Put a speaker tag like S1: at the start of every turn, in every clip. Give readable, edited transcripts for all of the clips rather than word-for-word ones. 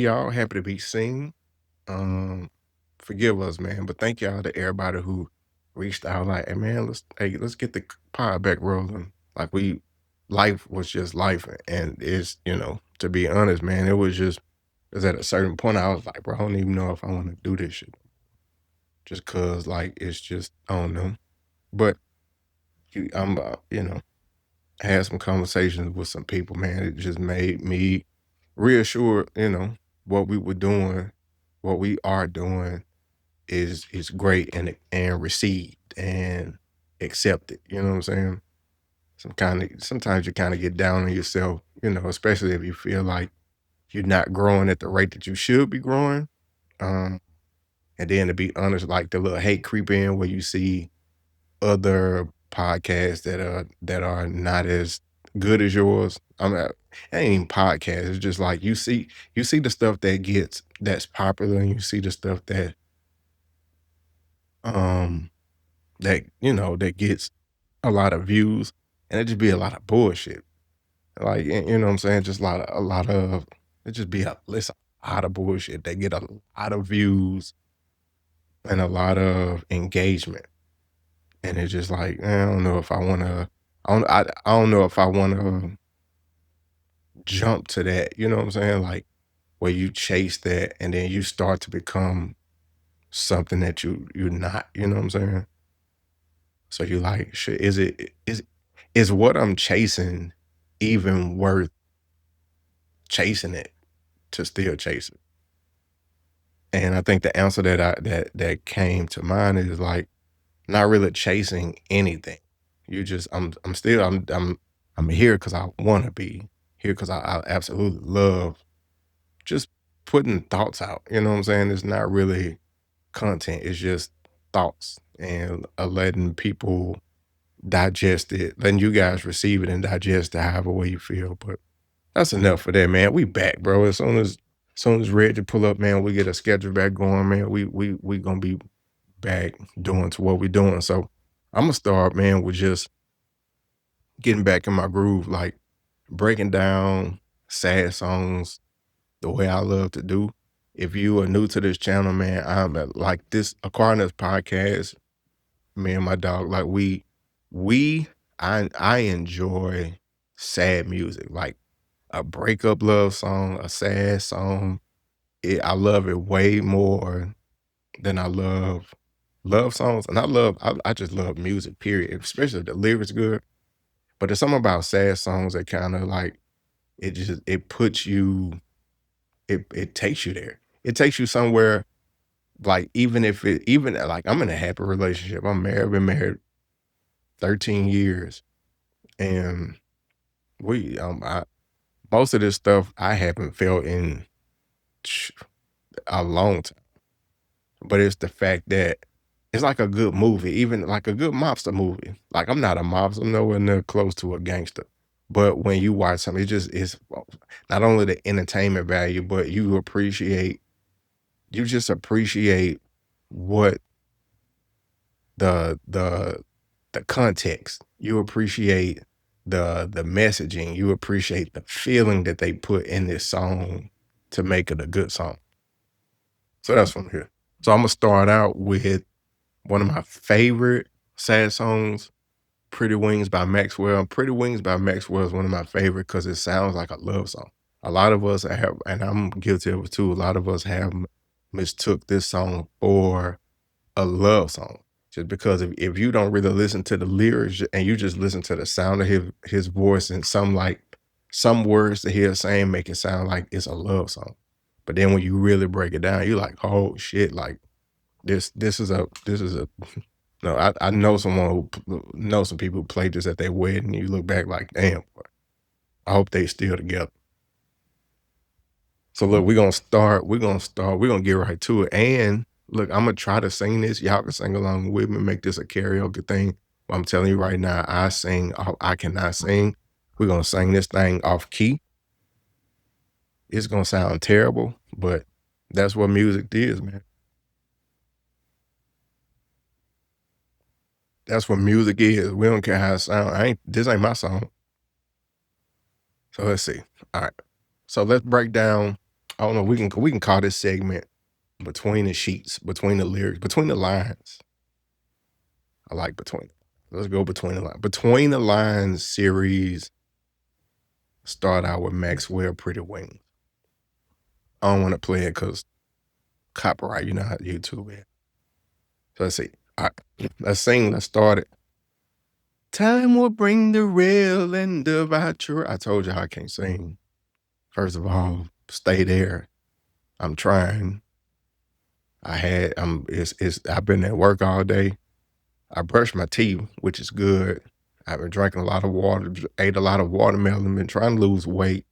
S1: Y'all happy to be seen. Um, Forgive us, man, but thank y'all to everybody who reached out like, hey man, let's get the pod back rolling. Like life was just life, and to be honest, man, it was at a certain point I was like, bro, I don't even know if I want to do this shit, just cause like it's just I don't know. But I'm had some conversations with some people, man. It just made me reassure, what we were doing, what we are doing is great and received and accepted. You know what I'm saying? Sometimes you kind of get down on yourself, especially if you feel like you're not growing at the rate that you should be growing. Um, and then to be honest, like the little hate creep in where you see other podcasts that are not as good as yours. I'm not, it ain't even podcast. It's just like you see the stuff that's popular, and you see the stuff um that gets a lot of views, and it just be a lot of bullshit. Like you know what I'm saying? Just a lot of it just be a list a lot of bullshit. They get a lot of views and a lot of engagement. And it's just like, I don't know if I don't know if I wanna jump to that, you know what I'm saying? Like, where you chase that and then you start to become something that you're not, you know what I'm saying? So you're like, "Shit, is what I'm chasing even worth chasing it to still chase it?" And I think the answer that came to mind is, like, not really chasing anything. You just I'm still I'm here because I wanna be here because I absolutely love just putting thoughts out, you know what I'm saying? It's not really content, it's just thoughts and, letting people digest it, letting you guys receive it and digest it however way you feel, but that's enough for that, man. We back, bro. As soon as ready to pull up, man, we get a schedule back going, man. We gonna be back doing to what we doing. So Imma start, man, with just getting back in my groove, like breaking down sad songs the way I love to do. If you are new to this channel, man, I'm like this Aquarius podcast, me and my dog, like we I enjoy sad music, like a breakup love song, a sad song. I love it way more than I love songs. And I just love music, period, especially if the lyrics good. But there's something about sad songs that kind of like it puts you it takes you there. It takes you somewhere, like even if it even like I'm in a happy relationship. I'm married, I've been married 13 years. And we I most of this stuff I haven't felt in sh- a long time. But it's the fact that it's like a good movie, even like a good mobster movie. Like I'm not a mobster, I'm nowhere near close to a gangster. But when you watch something, it just is not only the entertainment value, but you just appreciate what the the context. You appreciate the messaging. You appreciate the feeling that they put in this song to make it a good song. So that's from here. So I'm gonna start out with one of my favorite sad songs, Pretty Wings by Maxwell. Pretty Wings by Maxwell is one of my favorite because it sounds like a love song. A lot of us have, and I'm guilty of it too, a lot of us have mistook this song for a love song. Just because if you don't really listen to the lyrics and you just listen to the sound of his voice and some words that he's saying make it sound like it's a love song. But then when you really break it down, you're like, oh shit, like this is a no, I know someone who know some people who played this at their wedding, and you look back like, damn, boy, I hope they still together. So look, we're gonna get right to it. And look, I'm gonna try to sing this. Y'all can sing along with me, make this a karaoke thing. But I'm telling you right now, I cannot sing. We're gonna sing this thing off key. It's gonna sound terrible, but that's what music is, man. That's what music is. We don't care how it sound. This ain't my song. So let's see. All right. So let's break down. I don't know, we can call this segment Between the Sheets, Between the Lyrics, Between the Lines. I like Between. Let's go Between the Lines. Between the Lines series start out with Maxwell, Pretty Wings. I don't wanna play it because copyright, you know how YouTube is. So let's see. Alright, let's sing, let's start it. Time will bring the real end of our I told you how I can't sing. First of all, stay there. I'm trying. I've been at work all day. I brushed my teeth, which is good. I've been drinking a lot of water, ate a lot of watermelon, been trying to lose weight,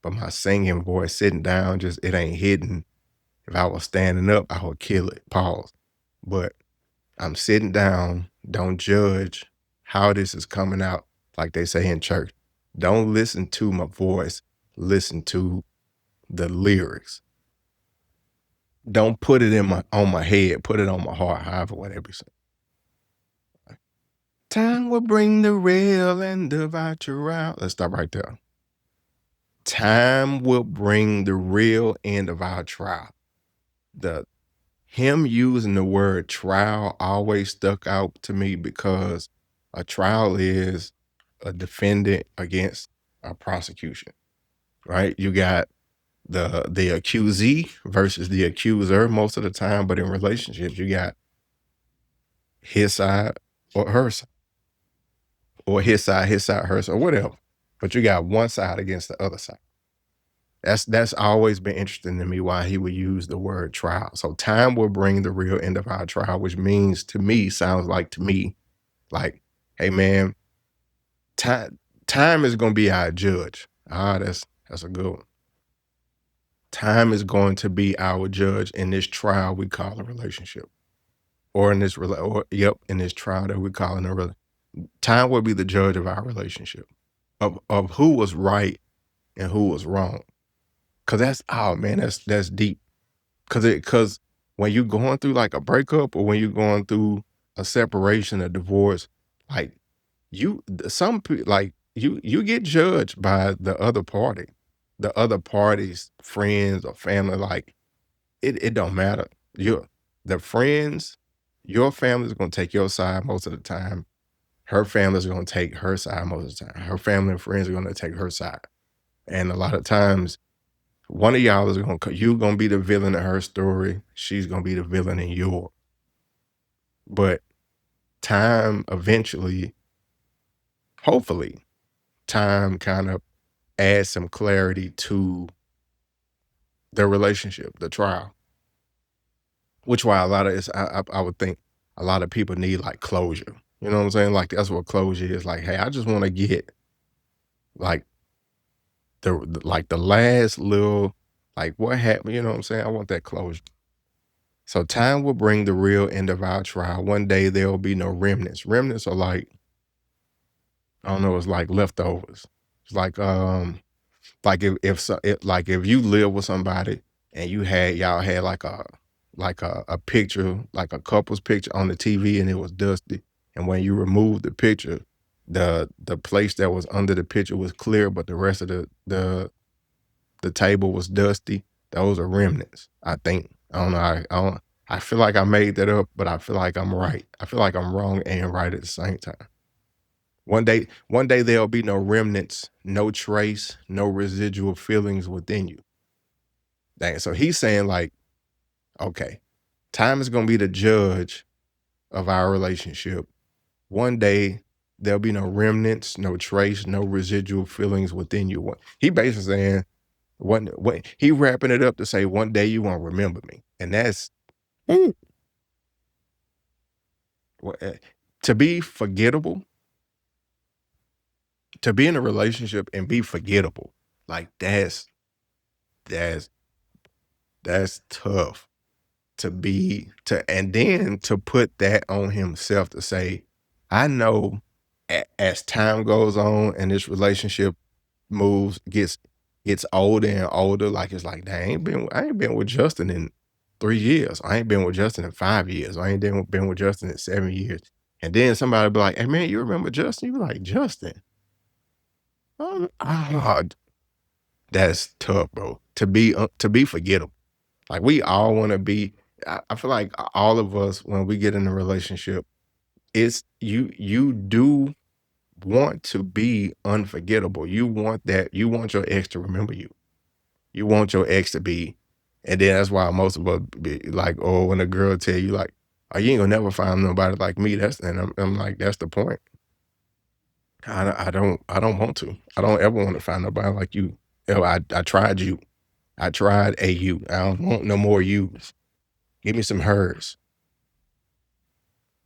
S1: but my singing voice sitting down just it ain't hitting. If I was standing up, I would kill it. Pause. But I'm sitting down. Don't judge how this is coming out, like they say in church. Don't listen to my voice. Listen to the lyrics. Don't put it on my head. Put it on my heart. However, whatever you say. Time will bring the real end of our trial. Let's stop right there. Time will bring the real end of our trial. Him using the word trial always stuck out to me because a trial is a defendant against a prosecution, right? You got the accusee versus the accuser most of the time, but in relationships, you got his side or her side, or his side, her side, or whatever. But you got one side against the other side. That's always been interesting to me why he would use the word trial. So time will bring the real end of our trial, which means to me, sounds like to me, like, hey man, time is gonna be our judge. That's a good one. Time is going to be our judge in this trial we call a relationship. Or in this in this trial that we call time will be the judge of our relationship. Of who was right and who was wrong. Cause that's deep. Cause when you're going through like a breakup or when you're going through a separation, a divorce, like you get judged by the other party's friends or family. Like it don't matter. The friends, your family's gonna take your side most of the time. Her family's gonna take her side most of the time. Her family and friends are gonna take her side. And a lot of times one of y'all is gonna be the villain in her story. She's gonna be the villain in yours. But time eventually, hopefully, time kind of adds some clarity to the relationship, the trial. Which why a lot of this, I would think a lot of people need like closure. You know what I'm saying? Like that's what closure is. Like, hey, I just want to get like the last little like what happened. You know what I'm saying? I want that closure. So time will bring the real end of our trial. One day there will be no remnants. Remnants are like, I don't know, it's like leftovers. It's like like if you live with somebody and y'all had like a picture, like a couple's picture on the TV and it was dusty. And when you removed the picture, the place that was under the picture was clear, but the rest of the table was dusty. Those are remnants, I think. I don't know. I feel like I made that up, but I feel like I'm right. I feel like I'm wrong and right at the same time. One day there'll be no remnants, no trace, no residual feelings within you. Dang, so he's saying like, okay, time is gonna be the judge of our relationship. One day there'll be no remnants, no trace, no residual feelings within you. He basically saying he wrapping it up to say one day you won't remember me. And that's ooh, to be forgettable, to be in a relationship and be forgettable. Like that's that's tough and then to put that on himself to say, I know as time goes on and this relationship gets older and older, like it's like, dang, I ain't been with Justin in 3 years. I ain't been with Justin in 5 years. I ain't been with Justin in 7 years. And then somebody be like, hey man, you remember Justin? You be like, Justin? That's tough, bro. To be forgettable. Like we all want to be. I feel like all of us when we get in a relationship, it's you do want to be unforgettable. You want that. You want your ex to remember you. You want your ex to be, and then that's why most of us be like, oh, when a girl tell you like, oh, you ain't gonna never find nobody like me. That's and I'm like, that's the point. I don't want to. I don't ever want to find nobody like you. Yo, I tried you. I tried a you. I don't want no more yous. Give me some hers.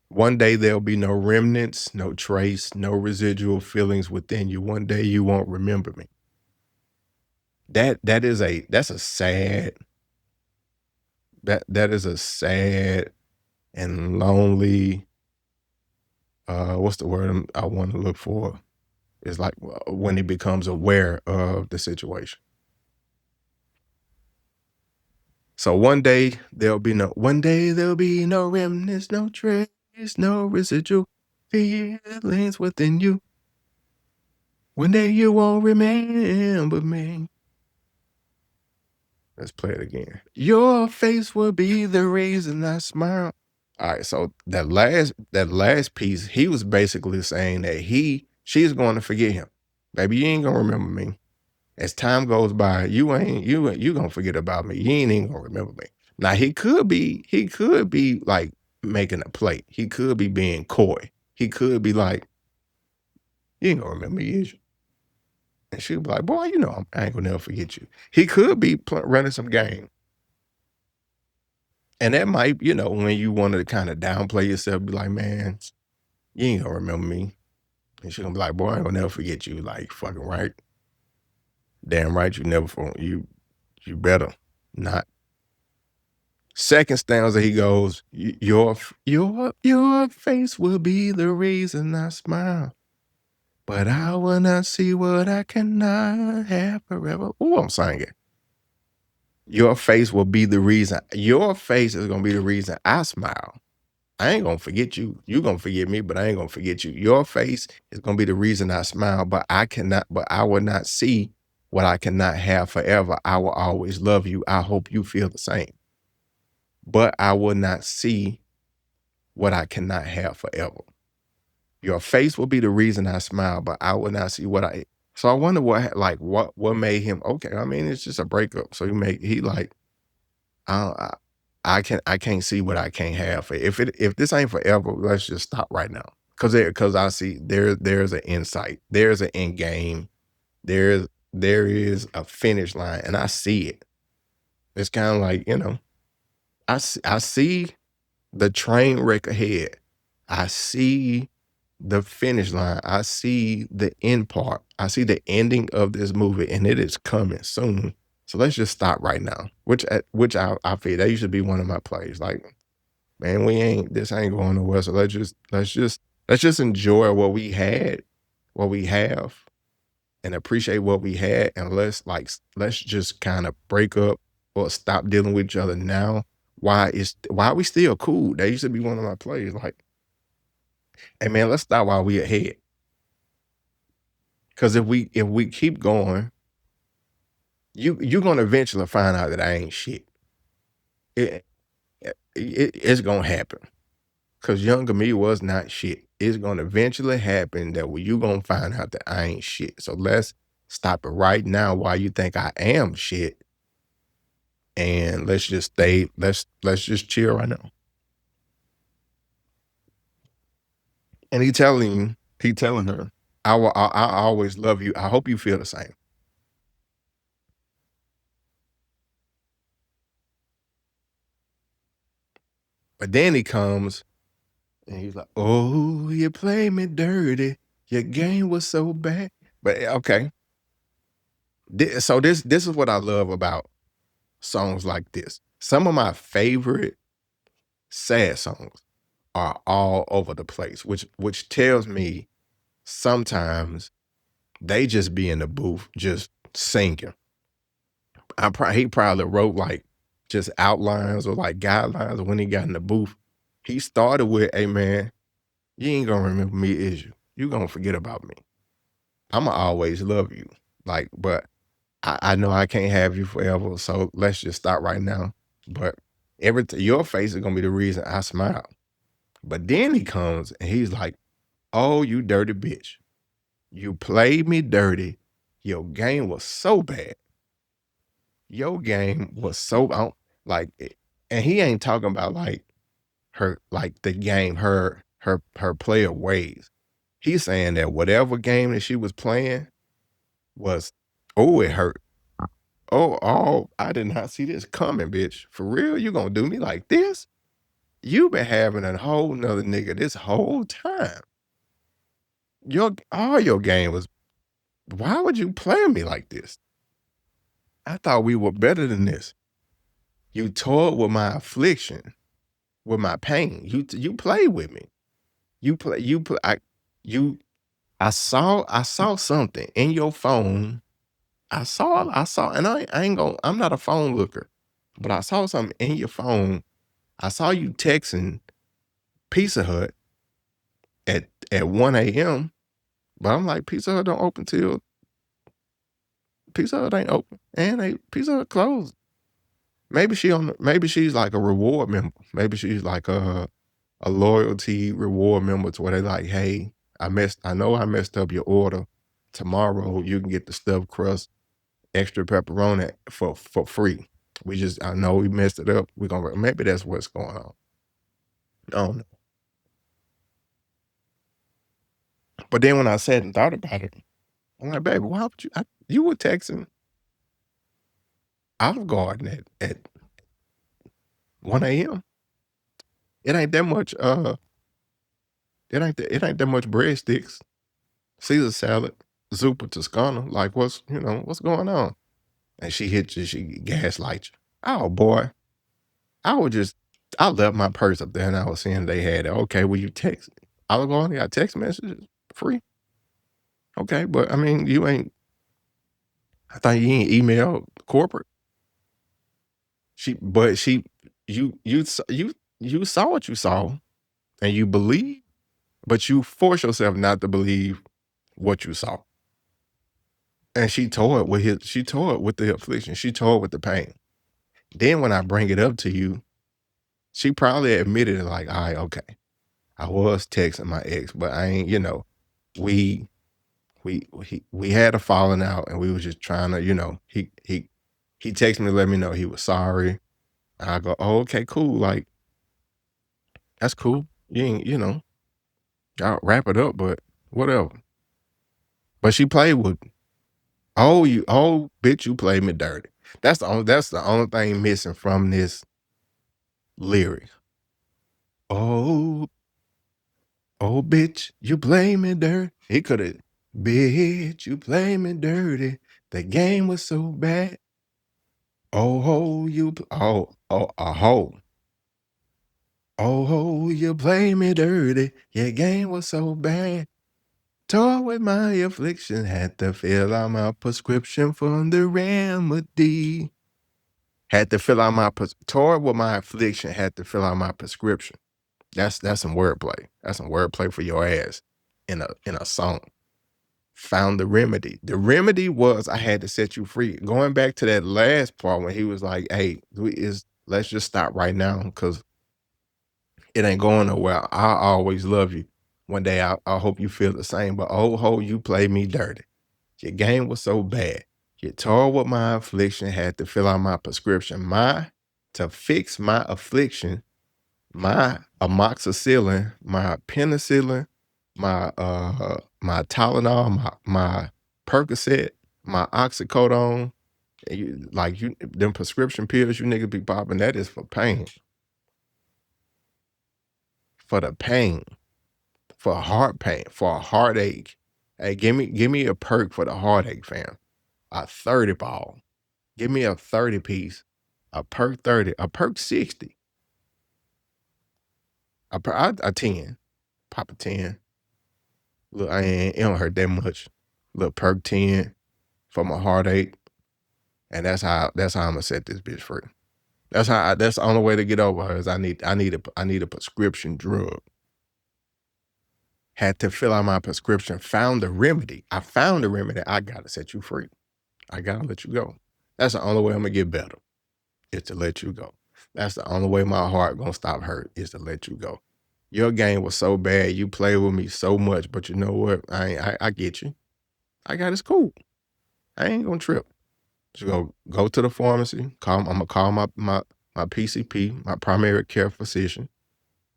S1: One day there'll be no remnants, no trace, no residual feelings within you. One day you won't remember me. That's a sad that is a sad and lonely what's the word I want to look for? Is like when he becomes aware of the situation. So one day there'll be no remnants, no trace, no residual feelings within you. One day you won't remember me. Let's play it again. Your face will be the reason I smile. All right, so that last piece, he was basically saying that she's going to forget him. Baby, you ain't gonna remember me. As time goes by, you gonna forget about me. You ain't even gonna remember me. Now he could be like making a play. He could be being coy. He could be like, you ain't gonna remember me, is you? And she'll be like, boy, I ain't gonna never forget you. He could be running some game. And that might, when you want to kind of downplay yourself, be like, man, you ain't gonna remember me. And she gonna be like, boy, I ain't gonna never forget you. Like, fucking right. Damn right, you never you better not. Second stanza, he goes, your face will be the reason I smile. But I will not see what I cannot have forever. Oh, I'm singing. Your face will be the reason. Your face is gonna be the reason I smile. I ain't gonna forget you. You gonna forget me, but I ain't gonna forget you. Your face is gonna be the reason I smile, but I will not see what I cannot have forever. I will always love you. I hope you feel the same. But I will not see what I cannot have forever. Your face will be the reason I smile, but I will not see what I. So I wonder what made him okay. I mean, it's just a breakup. So he like I I can't see what I can't have. If this ain't forever, let's just stop right now. Cause I see there's an insight, there's an end game, there is a finish line, and I see it. It's kind of like I see the train wreck ahead. I see the finish line. I see the end part. I see the ending of this movie, and it is coming soon. So let's just stop right now. Which I feel that used to be one of my plays. Like, man, this ain't going nowhere. So let's just enjoy what we had, what we have, and appreciate what we had, and let's just kind of break up or stop dealing with each other now. Why are we still cool? That used to be one of my plays. Like, hey man, let's stop while we ahead. Cause if we keep going, you're gonna eventually find out that I ain't shit. It, it's gonna happen. Cause younger me was not shit. It's gonna eventually happen that you gonna find out that I ain't shit. So let's stop it right now while you think I am shit. And let's just chill right now. And he telling her, I always love you. I hope you feel the same. But then he comes and he's like, oh, you play me dirty. Your game was so bad. But okay. So this is what I love about songs like this. Some of my favorite sad songs are all over the place, which tells me sometimes they just be in the booth just singing. He probably wrote like just outlines or like guidelines when he got in the booth. He started with, "Hey man, you ain't gonna remember me, is you? You gonna forget about me. I'ma always love you." Like, but I know I can't have you forever, so let's just stop right now. But your face is gonna be the reason I smile. But then he comes and he's like, "Oh, you dirty bitch. You played me dirty. Your game was so bad. Your game was so like and he ain't talking about like her like the game, her player ways. He's saying that whatever game that she was playing was it hurt. Oh, I did not see this coming, bitch. For real? You gonna do me like this? You been having a whole nother nigga this whole time. All your game was why would you play me like this? I thought we were better than this. You toyed with my affliction, with my pain. You played with me. You play you I saw something in your phone. I saw, and I ain't gonna I'm not a phone looker, but I saw something in your phone. I saw you texting Pizza Hut at 1 AM, but I'm like, Pizza Hut ain't open, and Pizza Hut closed. Maybe she's like a reward member. Maybe she's like a loyalty reward member to where they like, hey, I know I messed up your order. Tomorrow you can get the stuffed crust, extra pepperoni for free. I know we messed it up. Maybe that's what's going on. I don't know. But then when I sat and thought about it, I'm like, baby, why would you were texting Olive Garden at 1 AM. It ain't that much, it ain't that much breadsticks, Caesar salad, zuppa Toscana. Like, what's going on? And she hit you, she gaslight you. Oh boy. I would just I left my purse up there and I was seeing they had it. Okay, will you text Olive Garden got text messages free? Okay, but I mean, I thought you ain't email corporate. But you saw what you saw and you believe, but you force yourself not to believe what you saw. And she tore it with the affliction. She tore it with the pain. Then when I bring it up to you, she probably admitted it like, all right, okay. I was texting my ex, but I ain't, we we had a falling out and we was just trying to, he texted me to let me know he was sorry. And I go, oh, okay, cool. Like, that's cool. You ain't, y'all wrap it up, but whatever. But she played with me. Oh, bitch, you played me dirty. That's the only thing missing from this lyric. Oh, oh, bitch, you play me dirty. He could have, bitch, you play me dirty. The game was so bad. Oh, ho, a hoe. Oh, ho, you play me dirty. Your game was so bad. Tore with my affliction, had to fill out my prescription for the remedy. Had to fill out tore with my affliction, had to fill out my prescription. That's some wordplay. That's some wordplay for your ass in a song. Found the remedy. The remedy was I had to set you free. Going back to that last part when he was like, hey, let's just stop right now because it ain't going nowhere. I always love you. One day I hope you feel the same. But oh ho, you played me dirty. Your game was so bad. You tore with my affliction, had to fill out my prescription. To fix my affliction, my amoxicillin, my penicillin, my Tylenol, my Percocet, my oxycodone, them prescription pills you niggas be popping, that is for pain. For the pain. For heart pain, for a heartache. Hey, give me a perk for the heartache, fam. A 30 ball. Give me a 30 piece. A perk 30, a perk 60. A 10. Pop a 10. Look, it don't hurt that much. Little perk 10 for my heartache. And that's how I'm gonna set this bitch free. That's the only way to get over her is I need a prescription drug. Had to fill out my prescription, found the remedy. I found the remedy. I gotta set you free. I gotta let you go. That's the only way I'm gonna get better, is to let you go. That's the only way my heart gonna stop hurt, is to let you go. Your game was so bad, you played with me so much, but you know what? I get you. I got it's cool. I ain't gonna trip. Just go to the pharmacy, I'm gonna call my PCP, my primary care physician,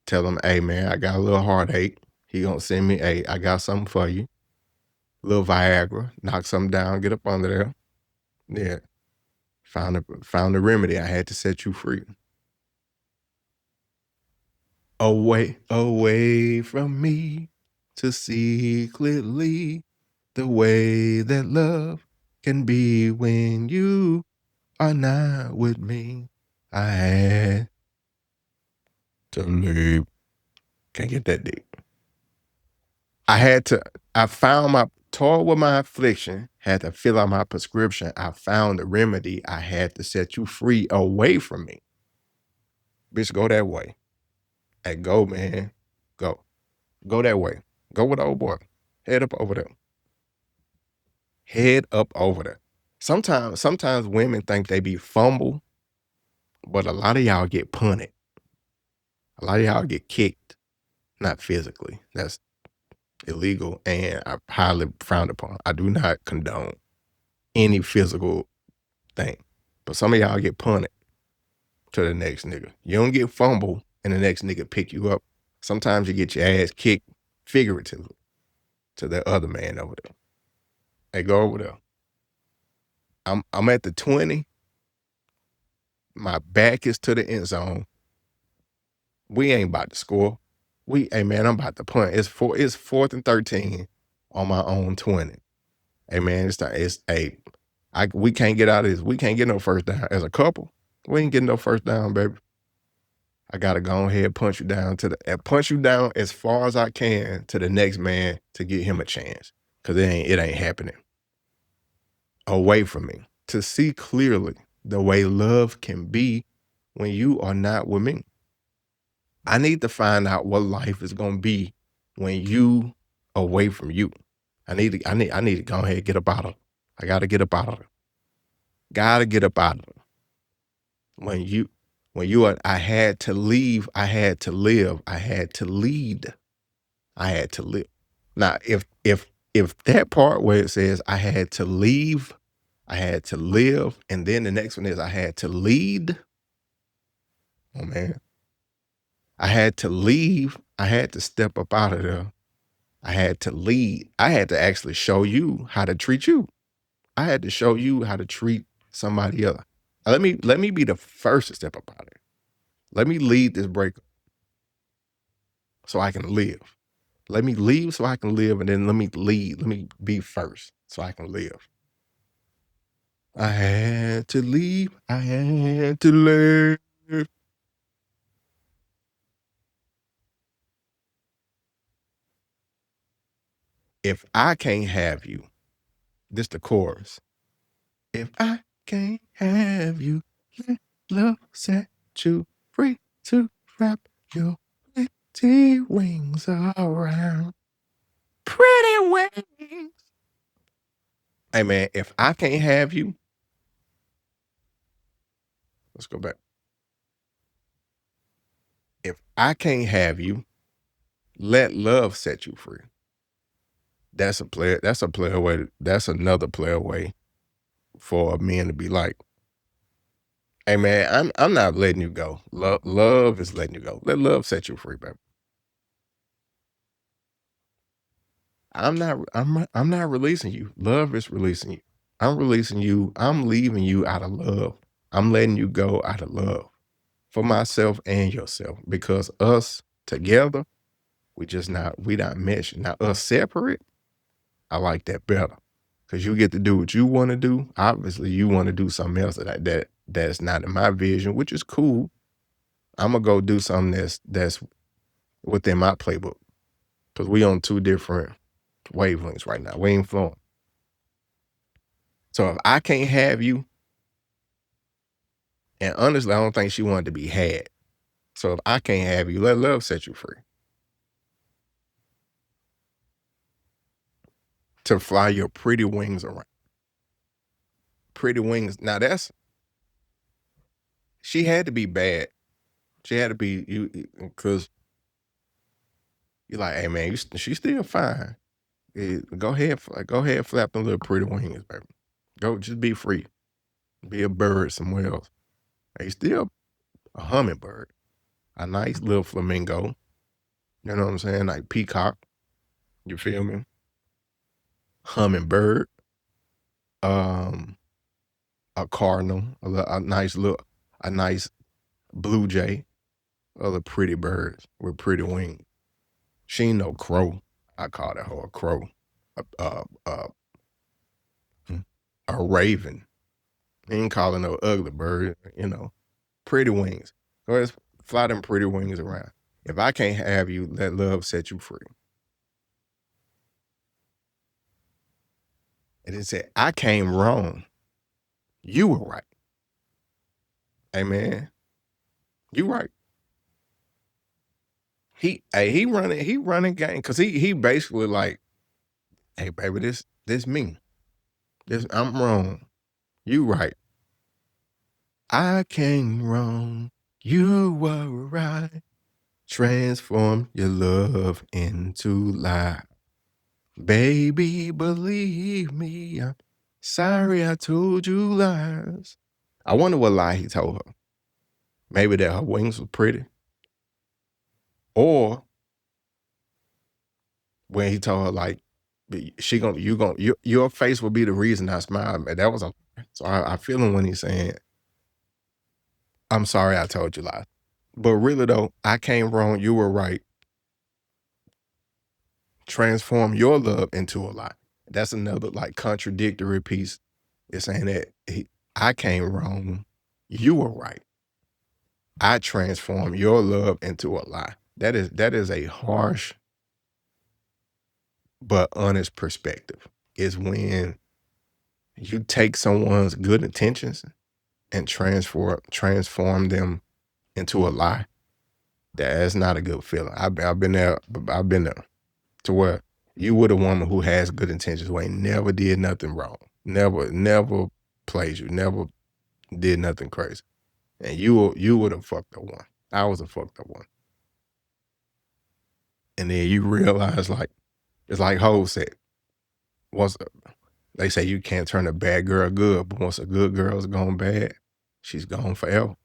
S1: tell him, hey man, I got a little heartache. He gonna send me, hey, I got something for you. Little Viagra, knock something down, get up under there. Yeah. Found the remedy. I had to set you free. Away from me to see clearly the way that love can be when you are not with me. I had to leave. Can't get that deep. I found my toil with my affliction, had to fill out my prescription. I found the remedy. I had to set you free away from me. Bitch, go that way. Hey, go, man. Go. Go that way. Go with the old boy. Head up over there. Head up over there. Sometimes women think they be fumble, but a lot of y'all get punted. A lot of y'all get kicked, not physically. That's illegal and I highly frowned upon. I do not condone any physical thing. But some of y'all get punted to the next nigga. You don't get fumbled and the next nigga pick you up. Sometimes you get your ass kicked figuratively to the other man over there. Hey, go over there. I'm at the 20. My back is to the end zone. We ain't about to score. Hey man, I'm about to punt. It's 4th and 13 on my own 20. Hey man, it's time. We can't get out of this. We can't get no first down as a couple. We ain't getting no first down, baby. I gotta go ahead and punch you down as far as I can to the next man to get him a chance. Cause it ain't happening. Away from me. To see clearly the way love can be when you are not with me. I need to find out what life is gonna be when you away from you. I need to go ahead and get up out of it. I gotta get up out of it. Gotta get up out of it. I had to leave, I had to live, I had to lead, I had to live. Now, if that part where it says I had to leave, I had to live, and then the next one is I had to lead. Oh man. I had to leave. I had to step up out of there. I had to lead. I had to actually show you how to treat you. I had to show you how to treat somebody else. Let me be the first to step up out of it. Let me lead this breakup so I can live. Let me leave so I can live, and then let me lead. Let me be first so I can live. I had to leave. I had to live. If I can't have you, this the chorus. If I can't have you, let love set you free to wrap your pretty wings around. Pretty wings. Hey man, if I can't have you, let's go back. If I can't have you, let love set you free. That's a player way. That's another player way for a man to be like, hey man, I'm not letting you go. Love is letting you go. Let love set you free, baby. I'm not releasing you. Love is releasing you. I'm releasing you. I'm leaving you out of love. I'm letting you go out of love for myself and yourself because us together, we not meshing. Now us separate, I like that better. Cause you get to do what you want to do. Obviously, you want to do something else that's not in my vision, which is cool. I'm gonna go do something that's within my playbook. Cause we on two different wavelengths right now. We ain't flowing. So if I can't have you, and honestly, I don't think she wanted to be had. So if I can't have you, let love set you free. To fly your pretty wings around. Pretty Wings. Now that's she had to be bad. She had to be you because you're like, hey man, she's still fine. Go ahead, flap them little pretty wings, baby. Go, just be free. Be a bird somewhere else. Hey, still a hummingbird, a nice little flamingo. You know what I'm saying? Like peacock. You feel me? Hummingbird. Um, a cardinal, a nice blue jay. Other pretty birds with pretty wings. She ain't no crow. I call that her a crow. A, a, a, a raven. He ain't calling no ugly bird, pretty wings. Go ahead, fly them pretty wings around. If I can't have you, let love set you free. And it said, I came wrong. You were right. Hey man, you right. He running game because he basically like, hey baby, this me. I'm wrong. You right. I came wrong. You were right. Transform your love into light. Baby, believe me. I'm sorry I told you lies. I wonder what lie he told her. Maybe that her wings were pretty. Or when he told her like, your face will be the reason I smile. Man, that was a so I feel him when he's saying, I'm sorry I told you lies. But really though, I came wrong, you were right. Transform your love into a lie. That's another like contradictory piece. It's saying that I came wrong, you were right. I transform your love into a lie. That is a harsh but honest perspective. Is when you take someone's good intentions and transform them into a lie. That's not a good feeling. I've been there. I've been there to where you with a woman who has good intentions, who ain't never did nothing wrong, never played you, never did nothing crazy, and you would have fucked up one. I was a fucked up one, and then you realize like it's like Ho said. Once they say you can't turn a bad girl good, but once a good girl's gone bad, she's gone forever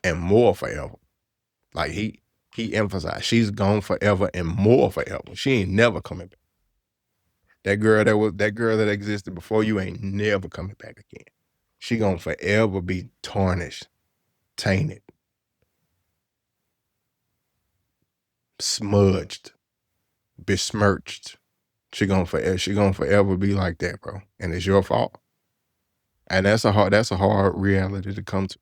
S1: and more forever. Like he emphasized, she's gone forever and more forever. She ain't never coming back. That girl that existed before you ain't never coming back again. She gonna forever be tarnished, tainted, smudged, besmirched. She gonna forever be like that, bro. And it's your fault. And that's a hard reality to come to.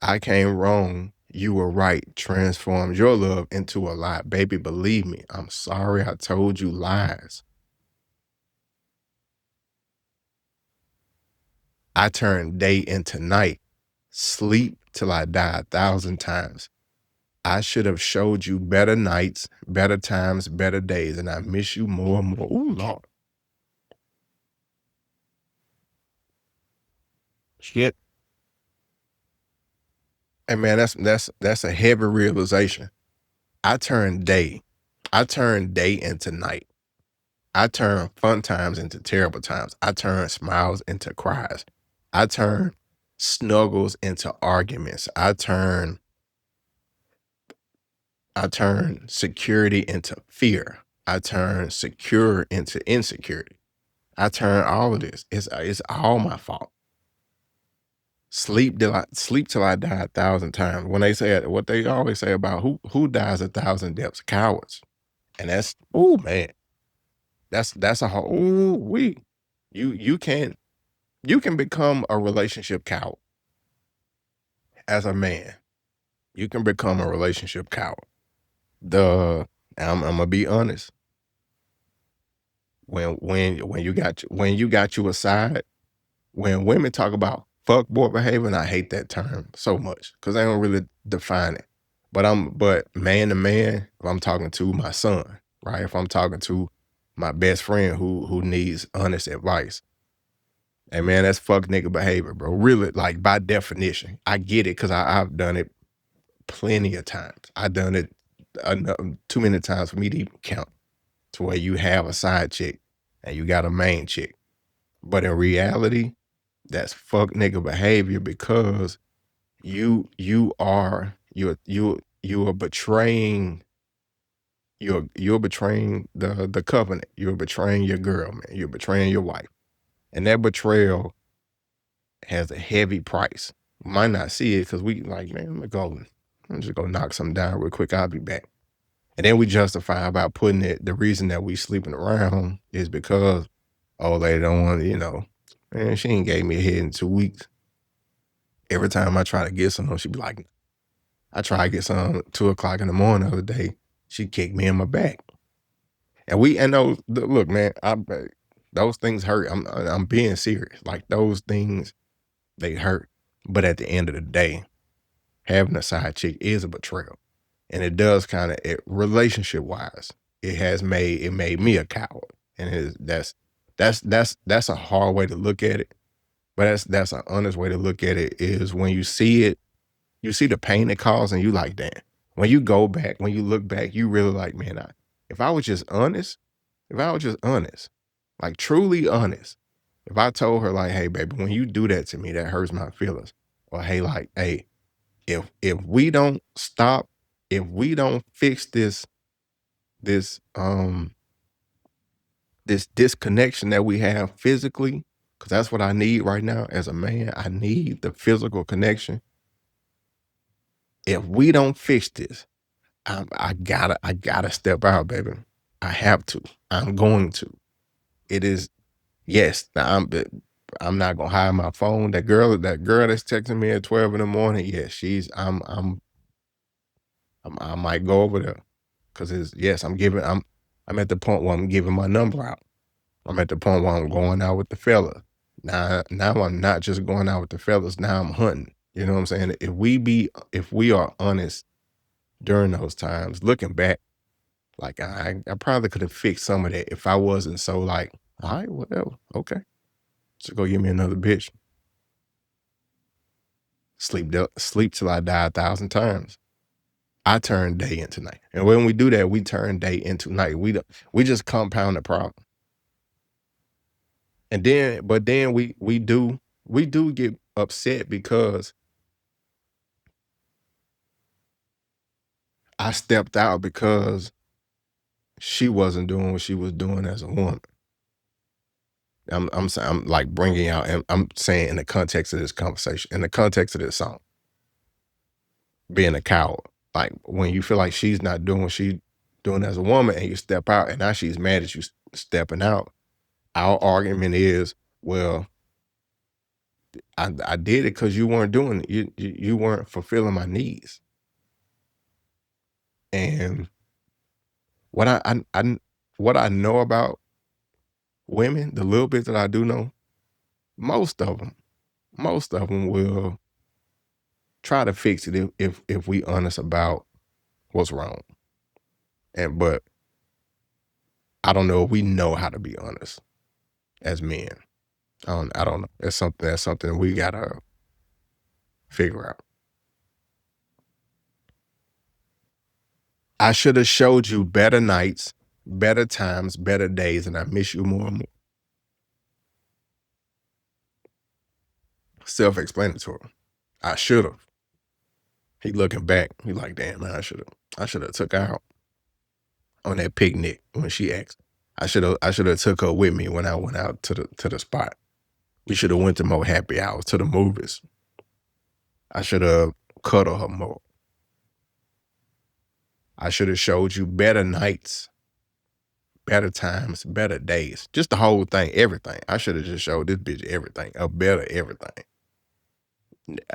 S1: I came wrong. You were right. Transformed your love into a lie. Baby, believe me. I'm sorry I told you lies. I turned day into night. Sleep till I die 1,000 times. I should have showed you better nights, better times, better days, and I miss you more and more. Ooh, Lord. Shit. Hey man, that's a heavy realization. I turned day. I turned day into night. I turn fun times into terrible times. I turn smiles into cries. I turn snuggles into arguments. I turn security into fear. I turn secure into insecurity. I turn all of this. It's all my fault. Sleep till I die 1,000 times. When they say what they always say about who dies 1,000 deaths, cowards. And that's oh man, that's a whole we. You can become a relationship coward as a man. You can become a relationship coward. The I'm gonna be honest. When you got you aside, when women talk about fuck boy behavior, and I hate that term so much because they don't really define it. But man to man, if I'm talking to my son, right? If I'm talking to my best friend who needs honest advice, Hey man, that's fuck nigga behavior, bro. Really, like by definition. I get it because I've done it plenty of times. I done it too many times for me to even count. To where you have a side chick and you got a main chick. But in reality, that's fuck nigga behavior because you are betraying you're betraying the covenant. You're betraying your girl, man. You're betraying your wife. And that betrayal has a heavy price. Might not see it because we like, man, I'm just go knock something down real quick. I'll be back. And then we justify about putting it, the reason that we sleeping around is because, oh, they don't want, man, she ain't gave me a head in 2 weeks. Every time I try to get some, she be like, I tried to get some 2 o'clock in the morning the other day. She kicked me in my back. And look, man, those things hurt. I'm being serious. Like those things, they hurt. But at the end of the day, having a side chick is a betrayal. And it does kind of, relationship wise, it made me a coward. And that's a hard way to look at it. But that's an honest way to look at it is when you see it, you see the pain it caused and you like, damn. When you go back, when you look back, you really like, man, if I was just honest, like truly honest, if I told her like, hey, baby, when you do that to me, that hurts my feelings. Or hey, if we don't stop, if we don't fix this this disconnection that we have physically, because that's what I need right now as a man. I need the physical connection. If we don't fix this, I gotta step out, baby. I have to. I'm going to. It is yes. Now I'm not gonna hide my phone. That girl that's texting me at 12 in the morning. Yeah, I might go over there because it's yes. I'm at the point where I'm giving my number out. I'm at the point where I'm going out with the fella. Now I'm not just going out with the fellas. Now I'm hunting. You know what I'm saying? If we are honest during those times, looking back, like I probably could have fixed some of that if I wasn't so like, all right, whatever, okay, so go give me another bitch. Sleep till I die 1,000 times. I turn day into night, and when we do that, we turn day into night. We just compound the problem, and then we do get upset because I stepped out because she wasn't doing what she was doing as a woman. I'm saying I'm like bringing out, and I'm saying in the context of this conversation, in the context of this song, being a coward. Like when you feel like she's not doing what she doing as a woman, and you step out, and now she's mad at you stepping out. Our argument is, well, I did it because you weren't doing it. You weren't fulfilling my needs. And what what I know about women, the little bit that I do know, most of them, most of them will try to fix it if we honest about what's wrong. But I don't know if we know how to be honest as men. I don't know. That's something we gotta figure out. I should have showed you better nights, better times, better days, and I miss you more and more. Self-explanatory. I should have. He looking back. He like, damn man, I should have took her out on that picnic when she asked. I should have took her with me when I went out to the spot. We should have went to more happy hours, to the movies. I should have cuddled her more. I should have showed you better nights, better times, better days. Just the whole thing, everything. I should have just showed this bitch everything, a better everything.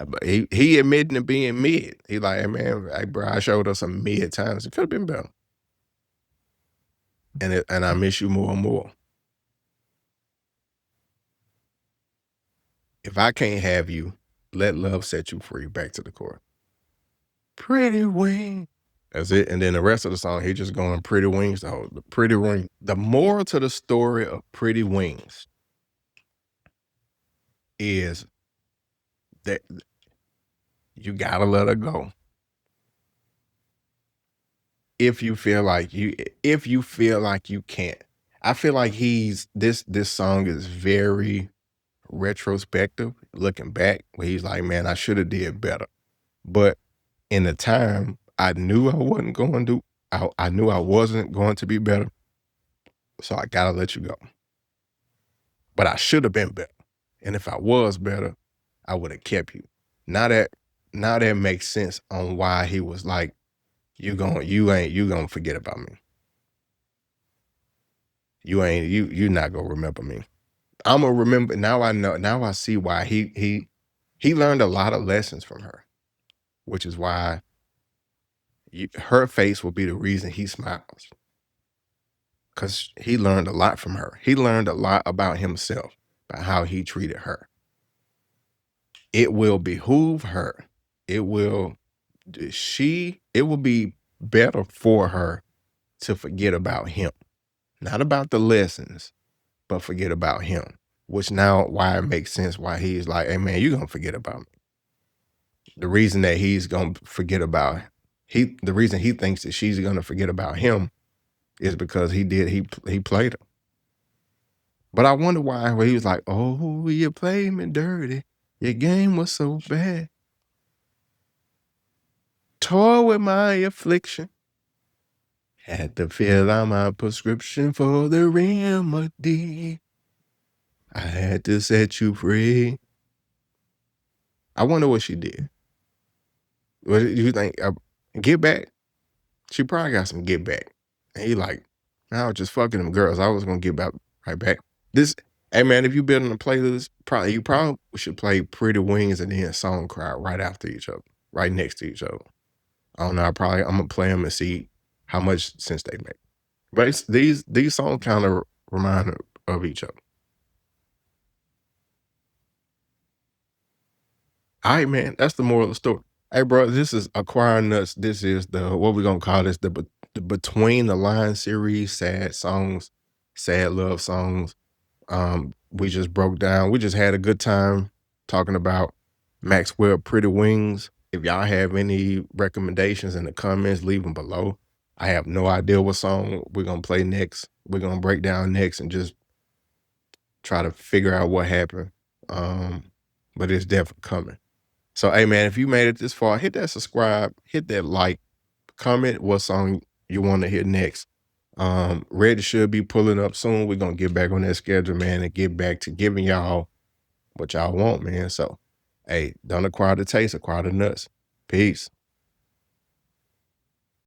S1: But he admitting to being mid. He like, hey man, like, bro, I showed her some mid times. It could have been better. And I miss you more and more. If I can't have you, let love set you free. Back to the core. Pretty wing. That's it. And then the rest of the song, he just going pretty wings. The pretty wing. The moral to the story of Pretty Wings. is that you gotta let her go. If you feel like you can't. I feel like this song is very retrospective, looking back, where he's like, "Man, I shoulda did better." But in the time, I knew I knew I wasn't going to be better, so I gotta let you go. But I should have been better. And if I was better, I would have kept you. Now that now that makes sense on why he was like, you gonna forget about me. You not gonna remember me. I'ma remember now. Now I see why he learned a lot of lessons from her, which is why her face will be the reason he smiles. Cause he learned a lot from her. He learned a lot about himself, about how he treated her. It will behoove her. It will it will be better for her to forget about him. Not about the lessons, but forget about him. Which now why it makes sense why he's like, "Hey man, you gonna forget about me." The reason that he's gonna forget about the reason he thinks that she's gonna forget about him is because he played her. But I wonder why he was like, "Oh, you played me dirty. Your game was so bad. Toy with my affliction. Had to fill out my prescription for the remedy. I had to set you free." I wonder what she did. What do you think? Get back? She probably got some get back. And he like, "I was just fucking them girls. I was gonna get back right back." This, hey man, if you building a playlist, you probably should play Pretty Wings and then Song Cry right after each other, right next to each other. I don't know. I'm gonna play them and see how much sense they make. But these songs kind of remind of each other. All right, man. That's the moral of the story. Hey, bro, this is Acquiring Nuts. This is the what we gonna call this the Between the Lines series, sad songs, sad love songs. We just broke down. We just had a good time talking about Maxwell Pretty Wings. If y'all have any recommendations in the comments, leave them below. I have no idea what song we're gonna play next. We're gonna break down next and just try to figure out what happened. But it's definitely coming. So, hey man, if you made it this far, hit that subscribe, hit that like, comment what song you want to hear next. Red should be pulling up soon. We're gonna get back on that schedule, man, and get back to giving y'all what y'all want, man. So, hey, don't acquire the taste, acquire the nuts. Peace.